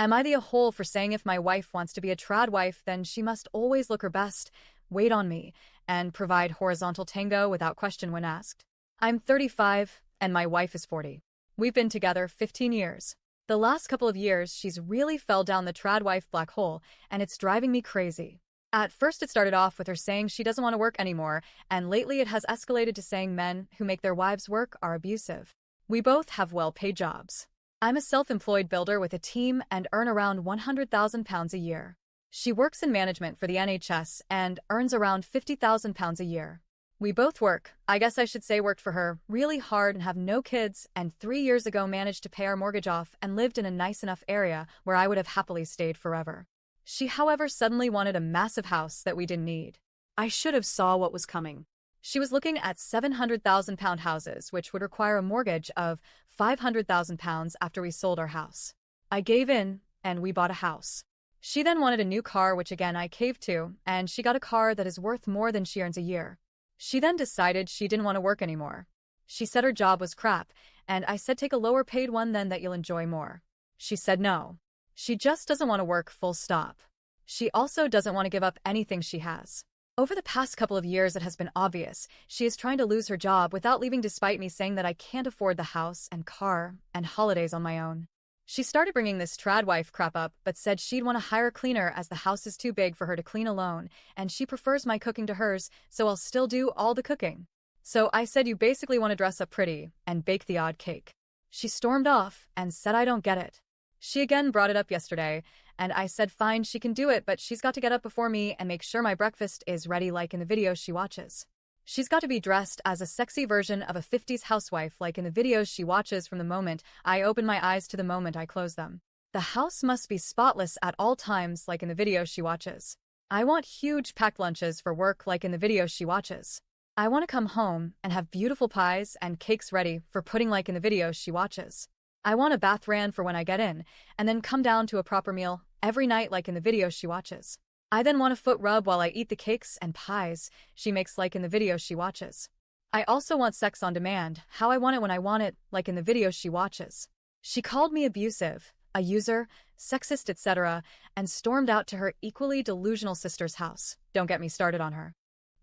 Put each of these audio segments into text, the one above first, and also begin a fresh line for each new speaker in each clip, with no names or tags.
Am I the a-hole for saying if my wife wants to be a trad wife, then she must always look her best, wait on me, and provide horizontal tango without question when asked? I'm 35, and my wife is 40. We've been together 15 years. The last couple of years, she's really fell down the trad wife black hole, and it's driving me crazy. At first, it started off with her saying she doesn't want to work anymore, and lately it has escalated to saying men who make their wives work are abusive. We both have well-paid jobs. I'm a self-employed builder with a team and earn around £100,000 a year. She works in management for the NHS and earns around £50,000 a year. We both work, I guess I should say worked for her, really hard and have no kids, and 3 years ago managed to pay our mortgage off and lived in a nice enough area where I would have happily stayed forever. She, however, suddenly wanted a massive house that we didn't need. I should have saw what was coming. She was looking at £700,000 houses, which would require a mortgage of £500,000 after we sold our house. I gave in, and we bought a house. She then wanted a new car, which again I caved to, and she got a car that is worth more than she earns a year. She then decided she didn't want to work anymore. She said her job was crap, and I said take a lower paid one then that you'll enjoy more. She said no. She just doesn't want to work, full stop. She also doesn't want to give up anything she has. Over the past couple of years, it has been obvious she is trying to lose her job without leaving, despite me saying that I can't afford the house and car and holidays on my own. She started bringing this trad wife crap up, but said she'd want to hire a cleaner as the house is too big for her to clean alone, and she prefers my cooking to hers, so I'll still do all the cooking. So I said you basically want to dress up pretty and bake the odd cake. She stormed off and said I don't get it. She again brought it up yesterday, and I said fine, she can do it, but she's got to get up before me and make sure my breakfast is ready like in the videos she watches. She's got to be dressed as a sexy version of a 50s housewife like in the videos she watches from the moment I open my eyes to the moment I close them. The house must be spotless at all times like in the videos she watches. I want huge packed lunches for work like in the videos she watches. I want to come home and have beautiful pies and cakes ready for pudding like in the videos she watches. I want a bath ran for when I get in, and then come down to a proper meal every night like in the videos she watches. I then want a foot rub while I eat the cakes and pies she makes like in the videos she watches. I also want sex on demand, how I want it when I want it, like in the videos she watches. She called me abusive, a user, sexist, etc., and stormed out to her equally delusional sister's house. Don't get me started on her.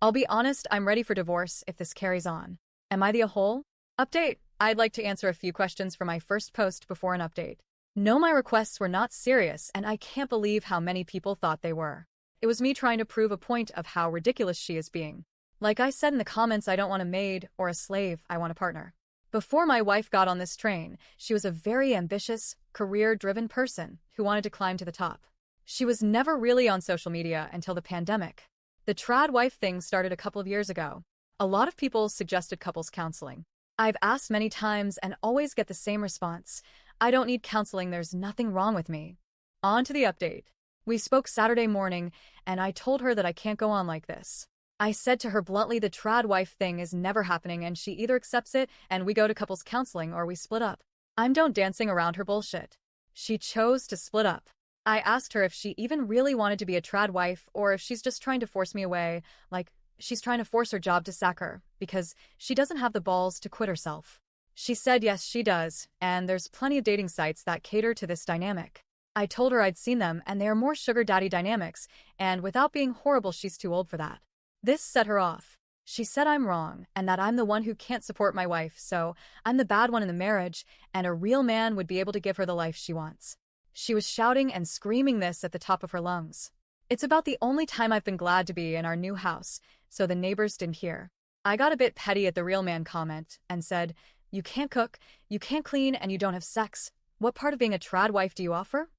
I'll be honest, I'm ready for divorce if this carries on. Am I the a-hole? Update. I'd like to answer a few questions for my first post before an update. No, my requests were not serious, and I can't believe how many people thought they were. It was me trying to prove a point of how ridiculous she is being. Like I said in the comments, I don't want a maid or a slave, I want a partner. Before my wife got on this train, she was a very ambitious, career-driven person who wanted to climb to the top. She was never really on social media until the pandemic. The trad wife thing started a couple of years ago. A lot of people suggested couples counseling. I've asked many times and always get the same response. I don't need counseling, there's nothing wrong with me. On to the update. We spoke Saturday morning, and I told her that I can't go on like this. I said to her bluntly the trad wife thing is never happening, and she either accepts it and we go to couples counseling or we split up. I'm done dancing around her bullshit. She chose to split up. I asked her if she even really wanted to be a trad wife or if she's just trying to force me away, like she's trying to force her job to sack her because she doesn't have the balls to quit herself. She said yes, she does, and there's plenty of dating sites that cater to this dynamic. I told her I'd seen them and they are more sugar daddy dynamics, and without being horrible, she's too old for that. This set her off. She said I'm wrong and that I'm the one who can't support my wife, so I'm the bad one in the marriage, and a real man would be able to give her the life she wants. She was shouting and screaming this at the top of her lungs. It's about the only time I've been glad to be in our new house, so the neighbors didn't hear. I got a bit petty at the real man comment and said, you can't cook, you can't clean, and you don't have sex. What part of being a trad wife do you offer?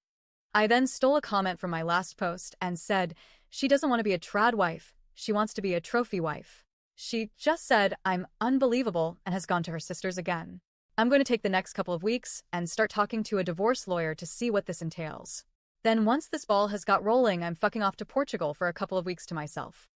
I then stole a comment from my last post and said, she doesn't want to be a trad wife, she wants to be a trophy wife. She just said, I'm unbelievable, and has gone to her sisters again. I'm going to take the next couple of weeks and start talking to a divorce lawyer to see what this entails. Then once this ball has got rolling, I'm fucking off to Portugal for a couple of weeks to myself.